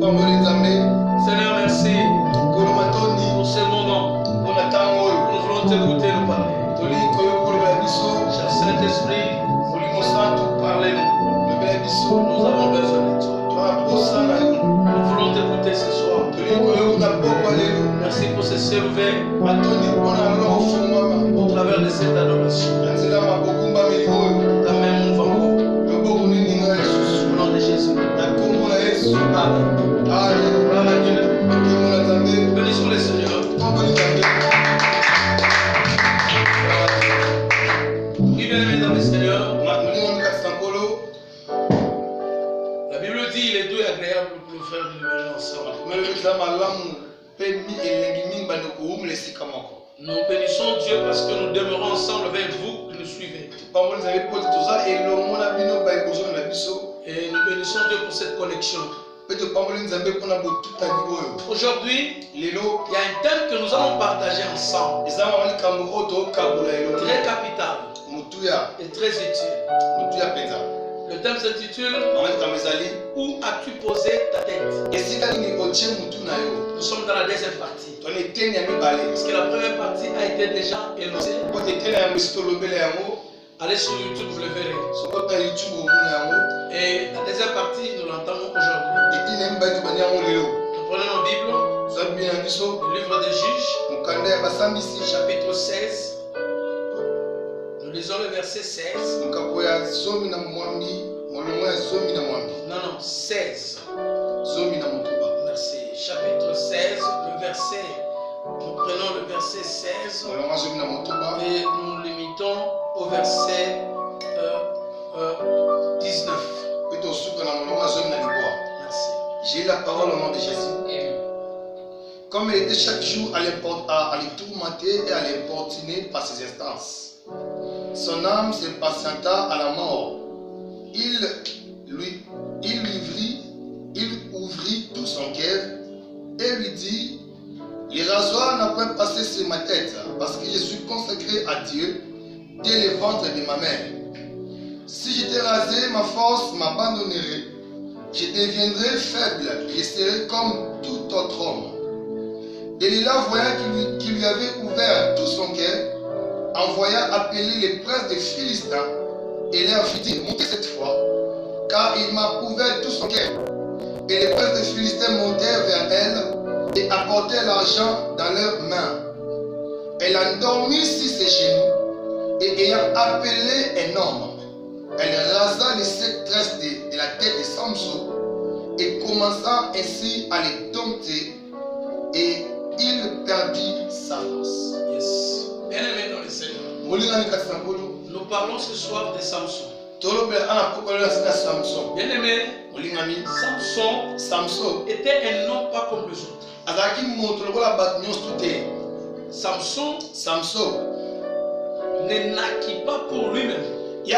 Seigneur, merci pour ce moment. Nous voulons t'écouter nous parler. Cher Saint-Esprit, parlez-nous. Nous avons besoin de toi. Nous voulons t'écouter ce soir. Merci pour ce service au travers de cette adoration. Ta main nous va encore. Au nom de Jésus. Amen. Bénissons le Seigneur. Oui, bien aimé dans le Seigneur. La Bible dit il est doux et agréable pour le frère de demeurer ensemble. Nous bénissons Dieu parce que nous demeurons ensemble avec vous qui nous suivez. Et nous bénissons Dieu pour cette connexion. Aujourd'hui, il y a un thème que nous allons partager ensemble. Très capital et très utile. Le thème s'intitule Où as-tu posé ta tête? Nous sommes dans la deuxième partie. Parce que la première partie a été déjà énoncée. Allez sur YouTube, vous le verrez. Et la deuxième partie, nous l'entendons aujourd'hui. Nous prenons nos Bibles, le livre des Juges, chapitre 16. Nous lisons le verset 16. Non, 16. Merci. Chapitre 16, le verset. Nous prenons le verset 16 et nous limitons au verset 19. Merci. J'ai la parole au nom de Jésus. Amen. Comme il était chaque jour à les tourmenter et à l'importuner par ses instances, son âme s'impatienta à la mort. Il ouvrit tout son cœur et lui dit: les rasoirs n'ont point passé sur ma tête, parce que je suis consacré à Dieu dès le ventre de ma mère. Si j'étais rasé, ma force m'abandonnerait. Je deviendrais faible, je serais comme tout autre homme. Delilah, voyant qu'il lui avait ouvert tout son cœur, envoya appeler les princes des Philistins et leur fit dire: montez cette fois, car il m'a ouvert tout son cœur. Et les princes des Philistins montèrent vers elle et apportèrent l'argent dans leurs mains. Elle endormit sur ses genoux et ayant appelé un homme, elle rasa les 7 tresses de la tête de Samson et commença ainsi à les dompter, et il perdit sa force. Yes. Bien-aimés dans le Seigneur, nous parlons ce soir de Samson. Bien-aimé, Samson était un homme pas comme les autres. Samson ne naquit pas pour lui-même. Il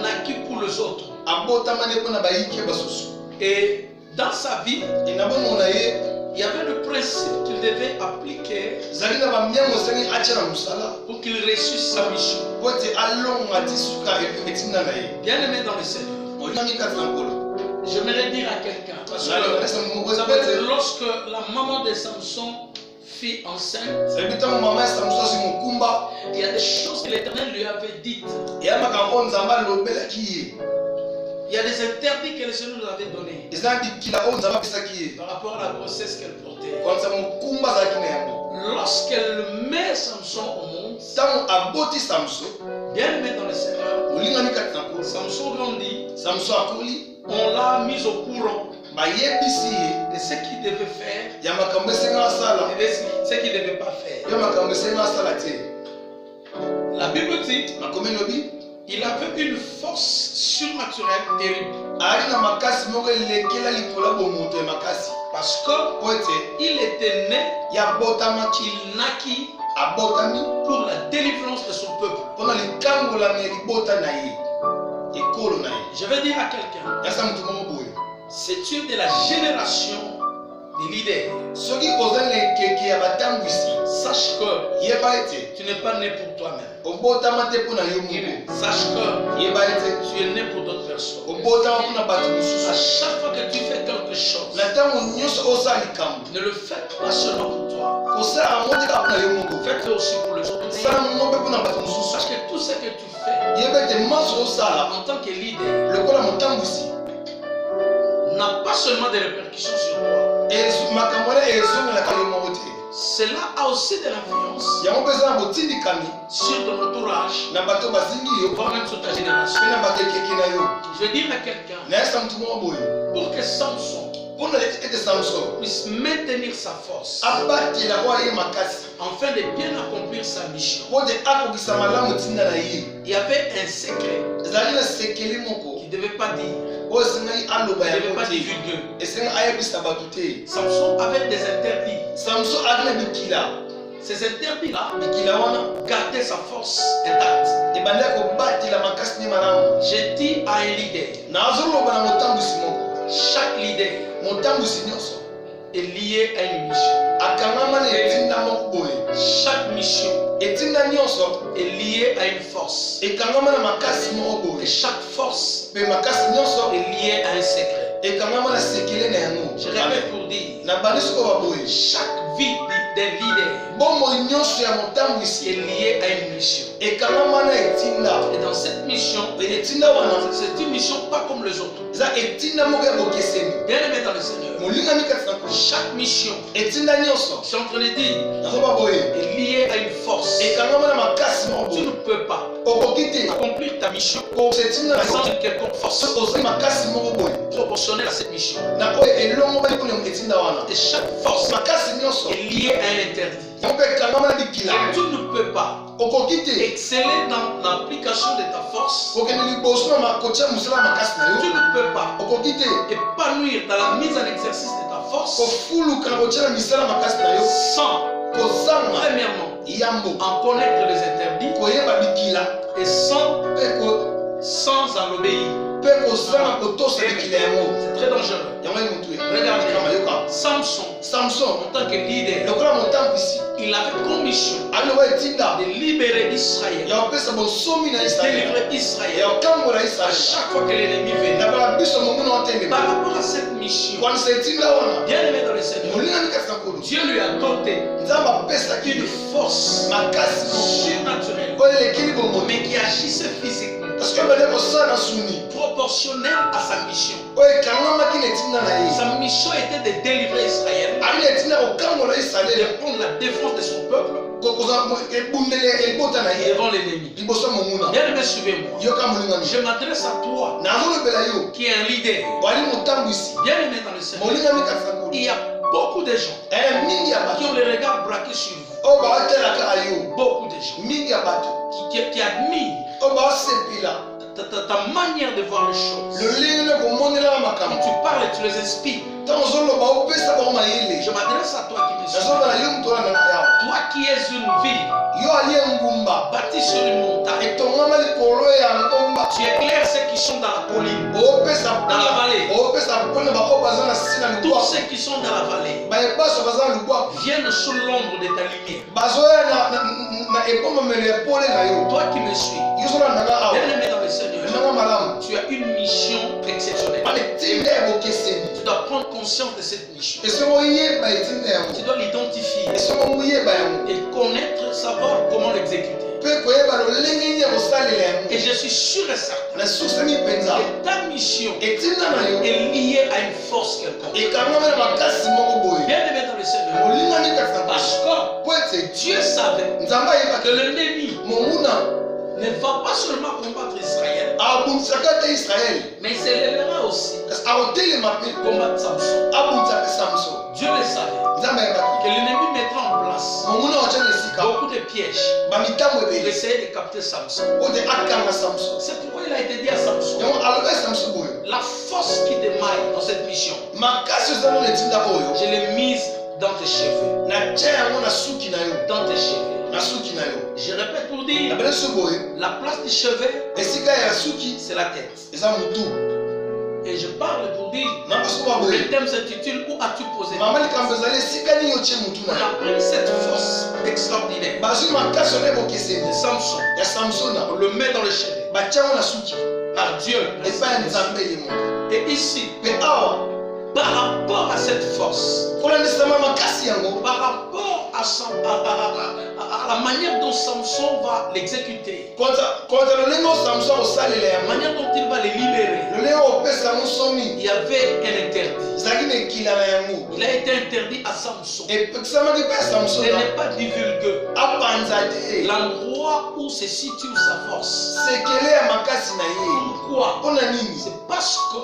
naquit pour les autres. Et dans sa vie, il y avait le principe qu'il devait appliquer pour qu'il réussisse sa mission. Bien-aimé dans le Seigneur, j'aimerais dire à quelqu'un, parce que vous savez, lorsque la maman de Samson fut enceinte, il y a des choses que l'Éternel lui avait dites. Il y a des interdits que le Seigneur nous avait donnés par rapport à la grossesse qu'elle portait. Lorsqu'elle met Samson au monde, bien aimé dans le Seigneur, Samson grandit, on l'a mis au courant de ce qu'il devait faire et de ce qu'il ne devait pas faire. La Bible dit il avait une force surnaturelle terrible. Parce qu'il était né, il naquit pour la délivrance de son peuple. Je vais dire à quelqu'un, si tu es de la génération des leaders, sache que tu n'es pas né pour toi-même. Sache que tu es né pour d'autres personnes. À chaque fois que tu fais Ne le faites pas seulement pour toi. Faites-le aussi pour les autres. Parce que tout ce que tu fais en tant que leader n'a pas seulement des répercussions sur toi. Cela a aussi de l'influence sur ton entourage, voire même sur ta génération. Je veux dire à quelqu'un, pour que Samson puisse maintenir sa force afin de bien accomplir sa mission, il y avait un secret qu'il ne devait pas dire. Il ne devait pas divulguer. Samson avait des interdits. Ces interdits-là gardaient sa force intacte. J'ai dit à un leader, chaque leader est lié à une mission. Chaque mission est liée à une force. Et chaque force est liée à un secret. Je répète pour dire, chaque vie d'un leader est liée à une mission. Et dans cette mission, c'est une mission pas comme les autres. Bien aimé dans le Seigneur, chaque mission, je suis en train de dire, est liée à une force. Tu ne peux pas accomplir ta mission sans une quelconque force proportionnelle à cette mission. Et chaque force est liée à un interdit. Et tu ne peux pas exceller dans l'application de ta force. Tu ne peux pas épanouir dans la mise en exercice de ta force sans, premièrement, en connaître les interdits et sans en obéir. C'est très dangereux. Regardez, Samson, en tant que leader, il avait comme mission de libérer Israël, de délivrer Israël à chaque fois que l'ennemi venait. Par rapport à cette mission, bien aimé dans le Seigneur, Dieu lui a doté une force surnaturelle, mais qui agissait physiquement, proportionnelle à sa mission. Sa mission était de délivrer Israël, de prendre la défense de son peuple devant l'ennemi. Bien aimé, suivez-moi. Je m'adresse à toi qui est un leader. Bien aimé dans le Seigneur, il y a beaucoup de gens qui ont les regards braqués sur vous. Beaucoup de gens qui admirent ta manière de voir les choses. Quand tu parles et tu les inspires. Je m'adresse à toi qui me suis. Toi qui es une ville bâtie sur une montagne. Tu éclaires ceux qui sont dans la colline, dans la vallée. Tous ceux qui sont dans la vallée viennent sous l'ombre de ta lumière. Toi qui me suis, bien aimé dans le Seigneur, tu as une mission exceptionnelle. Tu dois prendre conscience de cette mission. Tu dois l'identifier et connaître, savoir comment l'exécuter. Et je suis sûr et certain que ta mission est liée à une force quelconque. Bien aimé dans le Seigneur, parce que Dieu savait que l'ennemi ne va pas seulement combattre Israël, mais il s'élèvera aussi pour combattre Samson. Dieu le savait que l'ennemi mettra en place beaucoup de pièges pour essayer de capter Samson. C'est pourquoi il a été dit à Samson, la force qui te maille dans cette mission, je l'ai mise dans tes cheveux. Dans tes cheveux. Je répète pour dire, la place du cheveu, c'est la tête. Et je parle pour dire, le thème s'intitule Où as-tu posé? On a pris cette force extraordinaire de Samson, on le met dans le cheveu par Dieu. Et ici, par rapport rapport à cette force, par rapport à la manière dont Samson va l'exécuter, la manière dont il va les libérer, il y avait un interdit. Il a été interdit à Samson. Ce n'est pas divulgué l'endroit où se situe sa force. Pourquoi? C'est parce que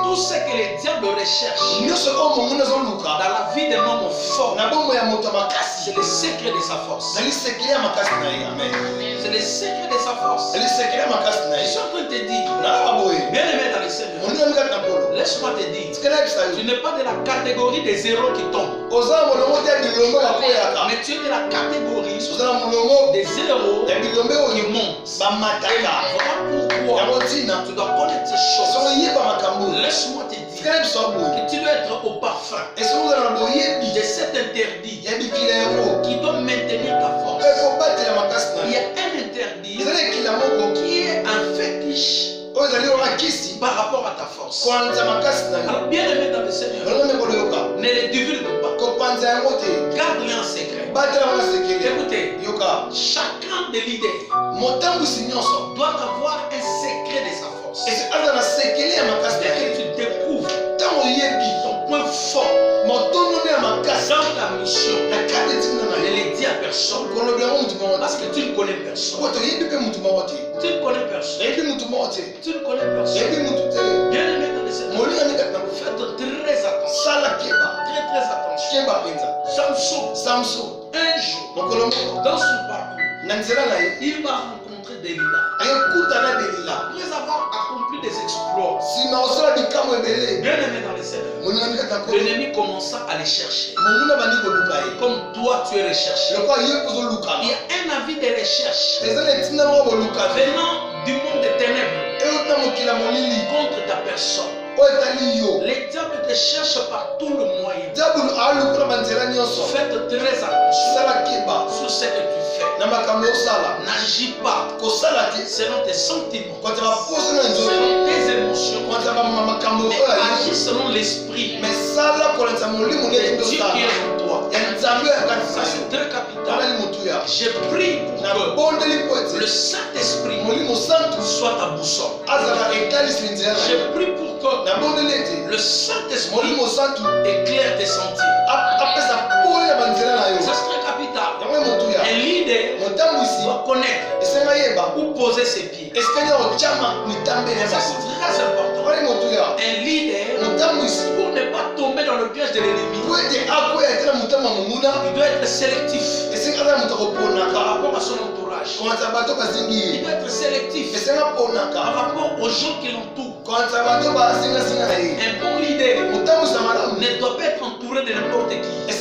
tout ce que les diables recherchent dans la vie d'un homme fort, c'est le secret de sa force. C'est le secret de sa force. Je suis en train de te dire, bien aimé dans le Seigneur, laisse-moi te dire, tu n'es pas de la catégorie des héros qui tombent, mais tu es de la catégorie des héros qui montent. Voilà pourquoi tu dois connaître ces choses. Laisse-moi te dire que tu dois être au parfum de cet interdit qui doit maintenir ta force. Il y a un interdit qui est un fétiche par rapport à ta force. Alors bien aimé dans le Seigneur, ne les divulgue pas. Garde-les en secret. Écoutez, chacun des leaders doit avoir un secret de sa force. Dès que tu découvres ton point fort dans ta mission, ne le dis à personne parce que tu ne connais personne. Tu ne connais personne. Tu ne connais personne. Bien aimé dans le Seigneur, faites très attention. Très attention. Samson, un jour, dans son parcours, il va rencontrer Delilah. Après avoir accompli des exploits, bien aimé dans le Seigneur, l'ennemi commença à les chercher. Comme toi tu es recherché. Il y a un avis de recherche venant du monde des ténèbres contre ta personne. Les diables te cherchent par tout le moyen. Faites très attention sur ce que tu fais. N'agis pas selon tes sentiments, selon tes émotions, mais agis selon l'esprit de Dieu qui est en toi. Ça c'est très capital. J'ai pris pour que le Saint-Esprit soit ta boussole. J'ai pris pour que le Saint-Esprit éclaire tes sentiers. Ça c'est très capital. Un leader doit connaître où poser ses pieds. Ça c'est très important. Un leader, pour ne pas tomber dans le piège de l'ennemi, il doit être sélectif par rapport à son entourage. Il doit être sélectif par rapport aux gens qui l'entourent. Un bon leader ne doit pas être entouré de n'importe qui. Ça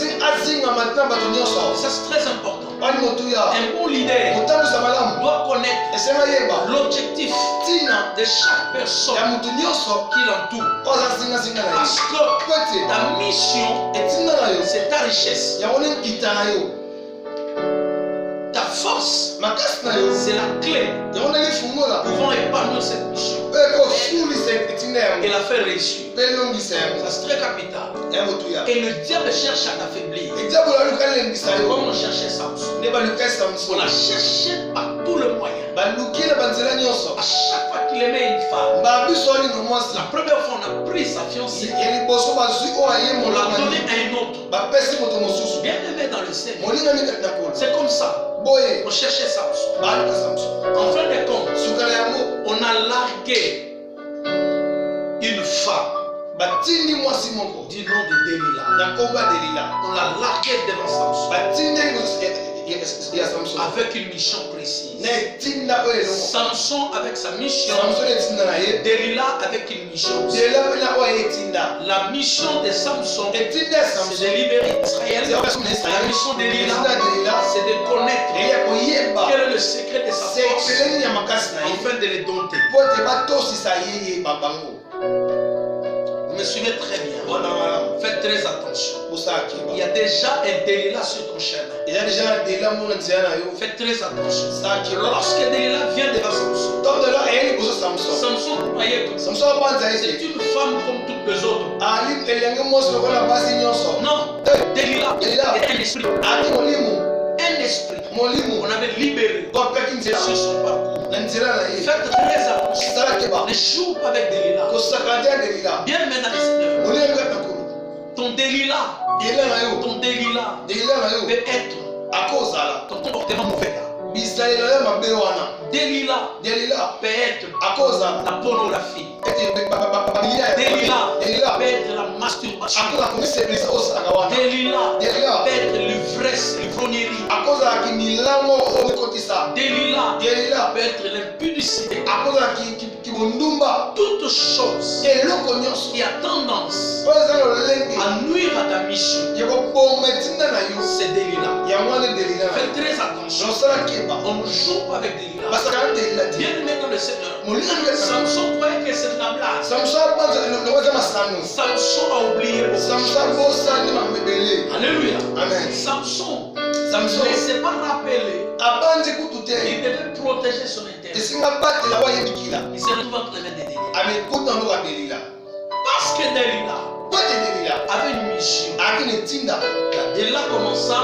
c'est très important. Un bon leader doit connaître l'objectif de chaque personne qui l'entoure. Parce que ta mission, c'est ta richesse. Ta force, c'est la clé pouvant épargner cette mission et la faire réussir. Ça c'est très capital. Et le diable cherche à t'affaiblir. Comme on cherchait Samson. On l'a cherché par tout le moyen. À chaque fois qu'il aimait une femme, la première fois on a pris sa fiancée, on l'a donné à un autre. Bien aimé dans le Seigneur. C'est comme ça. On cherchait Samson. En fin de compte, on a largué une femme du nom de Delilah. On l'a largué devant Samson avec une mission précise. Samson avec sa mission, Delilah avec une mission. La mission de Samson, c'est de libérer Israël. La mission de Delilah, c'est de connaître quel est le secret de sa force afin de les dompter. Vous me suivez très bien. Faites très attention. Il y a déjà un Delilah sur ton chemin. Faites très attention. Lorsque Delilah vient devant Samson, Samson croyait que c'est une femme comme toutes les autres. Non, Delilah était un esprit. Un esprit. On avait libéré sur son parcours. Faites très attention. Ne joue pas avec Delilah. Bien aimé dans le Seigneur. Ton Delilah peut être ton comportement mauvais. Delilah peut être la pornographie. Delilah peut être la masturbation. Delilah peut être l'ivresse, l'ivrognerie. Delilah peut être l'impudicité. Toute chose qui a tendance à nuire à ta mission, c'est Delilah. Faites très attention. On ne joue pas avec Delilah. Bien aimé dans le Seigneur. Samson croyait que c'est la blague. Samson a oublié beaucoup de choses. Alléluia. Amen. Samson ne s'est pas rappelé. Il devait protéger son intérêt. Il se retrouve entre les mains de Delilah. Parce que Delilah avait une mission. Delilah commença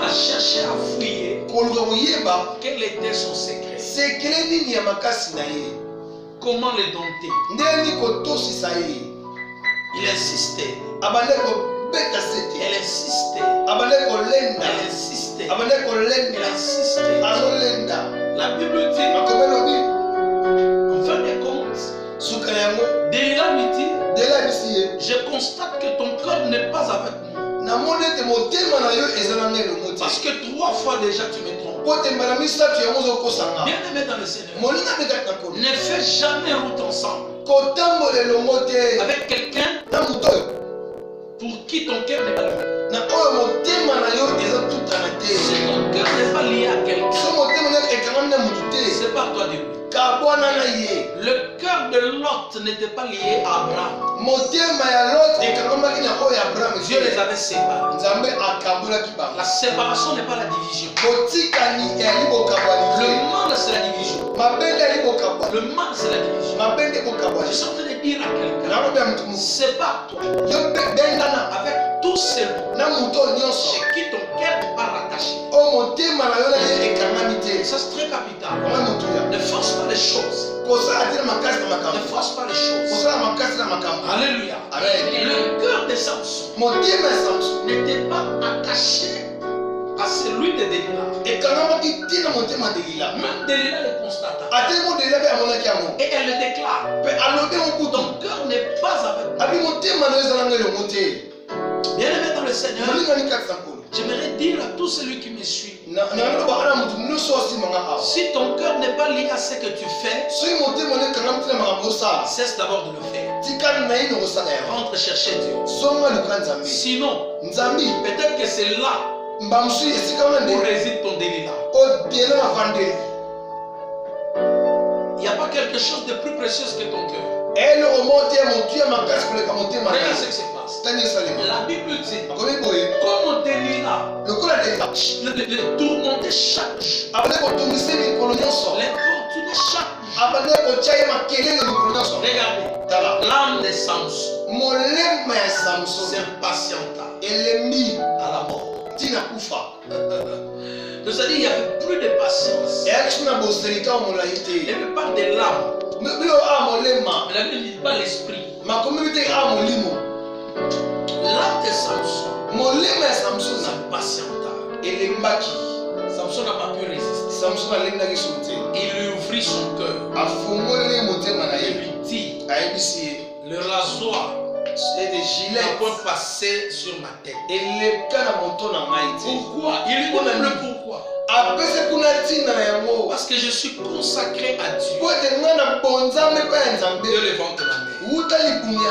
à chercher à fouiller quel était son secret. Comment le dompter? Il insistait. Elle insistait. La Bible dit, en fin de compte, Delilah lui dit, je constate que ton cœur n'est pas avec moi. Parce que 3 fois déjà tu me trompes. Bien aimé dans le Seigneur, ne fais jamais route ensemble avec quelqu'un pour qui ton cœur n'est pas lié. Si ton cœur n'est pas lié à quelqu'un, c'est pas toi de lui. Le cœur de Lot n'était pas lié à Abraham. Dieu les avait séparés. La séparation n'est pas la division. Le mal c'est la division. Le mal c'est la division. Je suis en train de dire à quelqu'un, c'est pas toi. Avec tous ces mots, chez qui ton cœur n'est pas rattaché. Ça c'est très capital. Ne force pas les choses. Ne force pas les choses. Alléluia. Le cœur de Samson n'était pas attaché à celui de Delilah. Même Delilah le constata. Et elle le déclare. Ton cœur n'est pas avec moi. Bien aimé dans le Seigneur, j'aimerais dire à tout celui qui me suit, si ton cœur n'est pas lié à ce que tu fais, cesse d'abord de le faire. Rentre chercher Dieu. Sinon, peut-être que c'est là où réside ton Delilah. Il n'y a pas quelque chose de plus précieux que ton cœur. Regarde ce qui se passe. La Bible dit, comme Delilah le tourmentait chaque jour, l'importunait chaque jour. Regardez, l'âme de Samson s'impatienta à la mort. C'est-à-dire qu'il n'y avait plus de patience. Il ne parle de l'âme. Mais la Bible ne dit pas l'esprit. L'âme de Samson s'impatienta. Samson n'a pas pu résister. Il lui ouvrit son cœur. Il lui dit, le rasoir n'a pas passé sur ma tête. Pourquoi? Il lui dit même le pourquoi. Parce que je suis consacré à Dieu. Dieu le ventre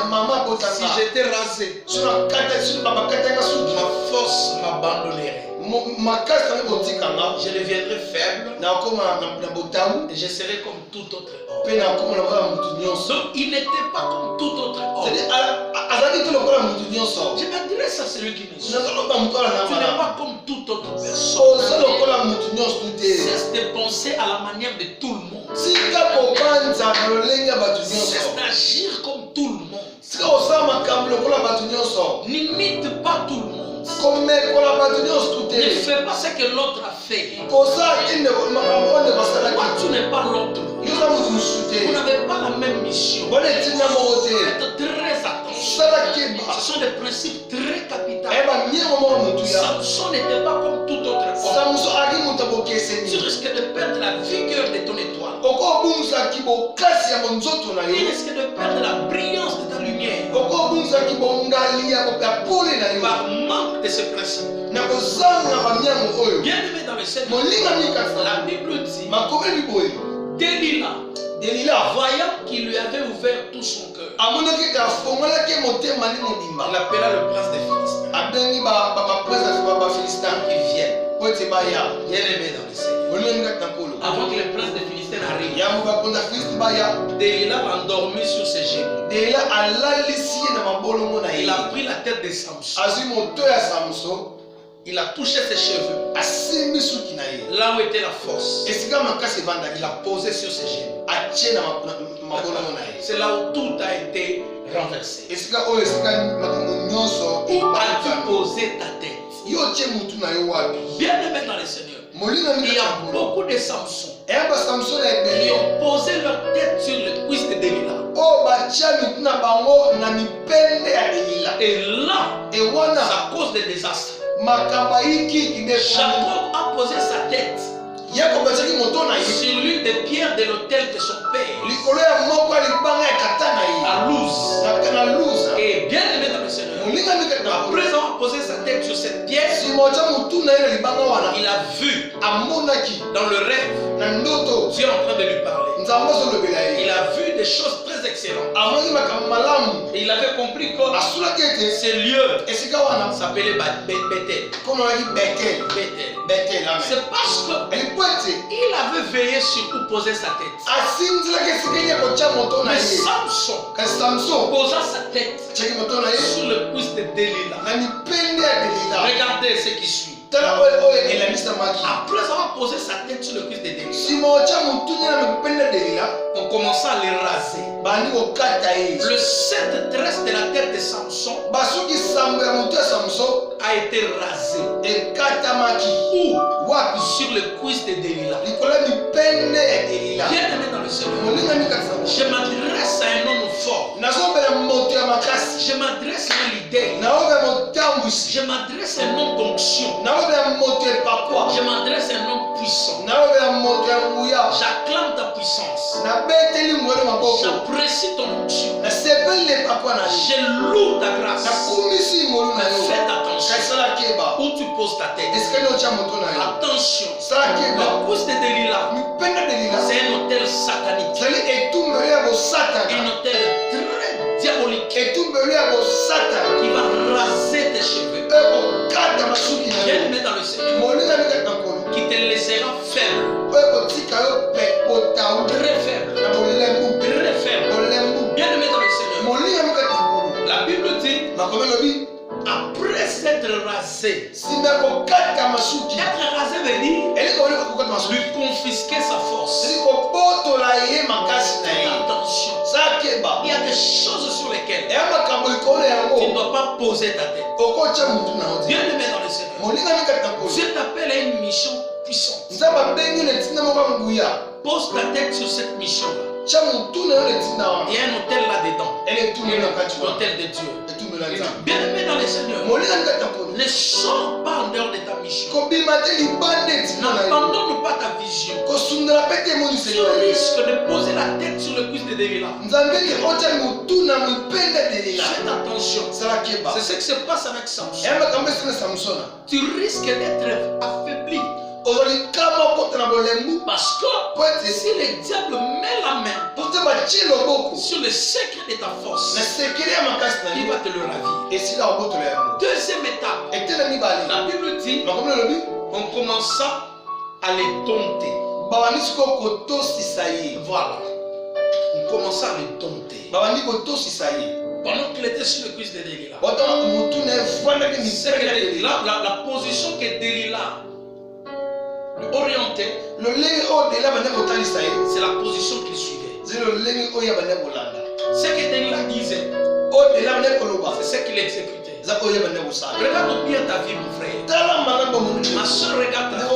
ma mère. Si j'étais rasé, ma force m'abandonnerait. Je deviendrai faible et je serai comme tout autre homme. Donc il n'était pas comme tout autre homme. Je m'adresse à celui qui me suit. Tu n'es pas comme toute autre personne. Cesse de penser à la manière de tout le monde. Cesse d'agir comme tout le monde. N'imite pas tout le monde. Comme Ne fais pas ce que l'autre a fait. Toi, tu n'es pas l'autre. Vous n'avez pas la même mission. Faites très attention. Ce sont des principes très capitaux. Samson n'était pas comme tout autre homme. Tu risques de perdre la vigueur de ton étoile. Tu risques de perdre la brillance de ta lumière. Par manque de ce principe. Bien aimé dans le Seigneur, la Bible dit Delilah, voyant qu'il lui avait ouvert tout son cœur, il appela le prince des Philistins qui vienne. Bien aimé dans le Seigneur, avant que le prince des Philistins arrive, Delilah endormi sur ses genoux. Il a pris la tête de Samson. Il a touché ses cheveux. Là où était la force, il a posé sur ses genoux. C'est là où tout a été renversé. Où as-tu posé ta tête? Bien aimé dans le Seigneur, il y a beaucoup de Samson qui ont posé leur tête sur le cuisse de Delilah. Et là, c'est à cause des désastres. Jacob a posé sa tête sur l'une des pierres de l'autel de son père à Luz. Et bien aimé dans le Seigneur, après avoir posé sa tête sur cette pierre, il a vu dans le rêve Dieu en train de lui parler. Il a vu des choses très excellentes. Et il avait compris que ce lieu s'appelait Bethel. C'est parce qu'il avait veillé sur où poser sa tête. Mais Samson posa sa tête sur le pouce de Delilah. Regardez ce qui suit. Après avoir posé sa tête sur le cuisse de Delilah, on commença à les raser. Le 7 tresses de la tête de Samson a été rasé. Où? Sur le cuisse de Delilah. Bien aimé dans le Seigneur, je m'adresse à un homme fort. Je m'adresse à un leader. Je m'adresse à un homme d'onction. Je m'adresse à un homme puissant. J'acclame ta puissance. J'apprécie ton onction. Je loue ta grâce. Fais attention où tu poses ta tête. Attention. Le pouce de Delilah, c'est un hôtel satanique. Un hôtel très diabolique qui va raser tes cheveux. Bien aimé dans le Seigneur, qui te laissera faible. Très faible. Très faible. Bien aimé dans le Seigneur, la Bible dit, après s'être rasé, être rasé veut dire lui confisquer sa force. Attention, il y a des choses sur lesquelles tu ne dois pas poser ta tête. Bien aimé dans le Seigneur, Dieu t'appelle à une mission puissante. Pose ta tête sur cette mission-là. Il y a un hôtel là-dedans. L'hôtel de Dieu. Bien aimé dans le Seigneur, ne sors pas en dehors de ta mission. N'abandonne pas ta vision. Tu risques de poser la tête sur le cuisse de Delilah. Faites attention. C'est ce qui se passe avec Samson. Tu risques d'être affaibli. Parce que si le diable met la main sur le secret de ta force, il va te le ravir. Deuxième étape, la Bible dit, on commença à les dompter. Voilà. On commença à les dompter. Pendant qu'il était sur le cuisse de Delilah. La position que Delilah orienté, c'est la position qu'il suivait. Ce que Delilah disait, c'est ce Regarde bien ta vie, mon frère. Ma soeur, regarde ta vie.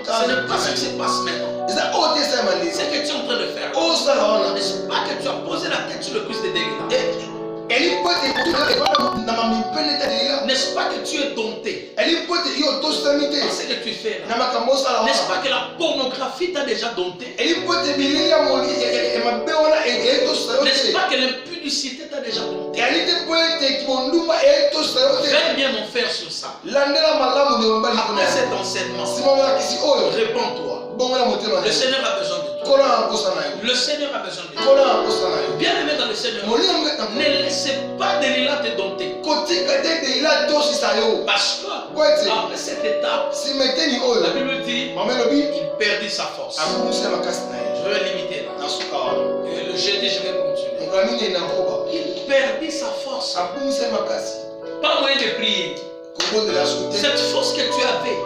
Ce n'est pas ce qui se passe maintenant. Ce que tu es en train de faire. N'est-ce pas que tu as posé la tête sur le cuisse de Delilah? N'est-ce pas que tu es dompté? Ce que tu fais là. N'est-ce pas que la pornographie t'a déjà dompté? N'est-ce pas que l'impudicité t'a déjà dompté? Fais bien mon frère sur ça. Après cet enseignement, réponds-toi. Le Seigneur a besoin de toi. Le Seigneur a besoin de toi. Bien aimé dans le Seigneur, ne laissez pas Delilah te dompter. Parce que après cette étape, la Bible dit il perdit sa force. Je vais limiter là. Et le jeudi, je vais continuer. Il perdit sa force. Pas moyen de prier. Cette force que tu avais,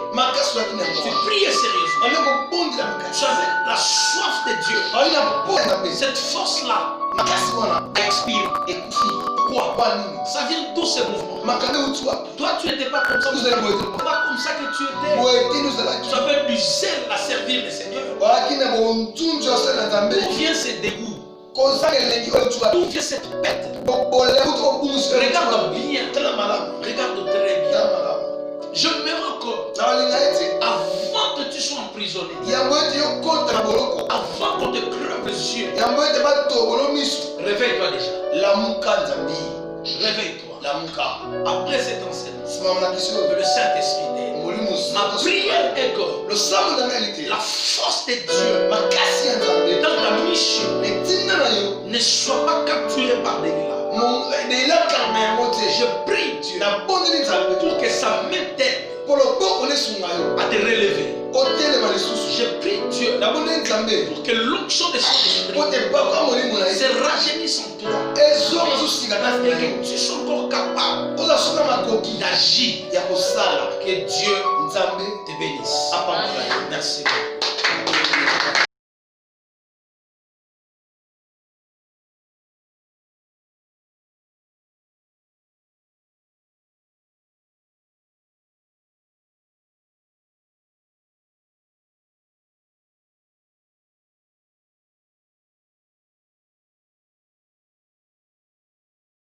tu priais sérieusement. Tu avais la soif de Dieu. Cette force-là expire. Pourquoi? Ça vient d'où ce mouvement? Toi, tu n'étais pas comme ça. Pas comme ça que tu étais. Tu avais du zèle à servir le Seigneur. D'où vient ce dégoût? D'où vient cette bête? Regarde bien. Regarde très bien. Je me rends compte. Avant que tu sois emprisonné, avant qu'on te crève les yeux, réveille-toi déjà. Réveille-toi. Après cet enseignement, que le Saint-Esprit t'aide. Ma prière est que la force de Dieu dans ta mission ne soit pas capturée par Delilah. Je prie Dieu pour que sa main t'aide à te relever. Je prie Dieu pour que l'onction de son esprit se rajeunisse en toi et que tu sois encore capable d'agir. Que Dieu te bénisse. Merci beaucoup.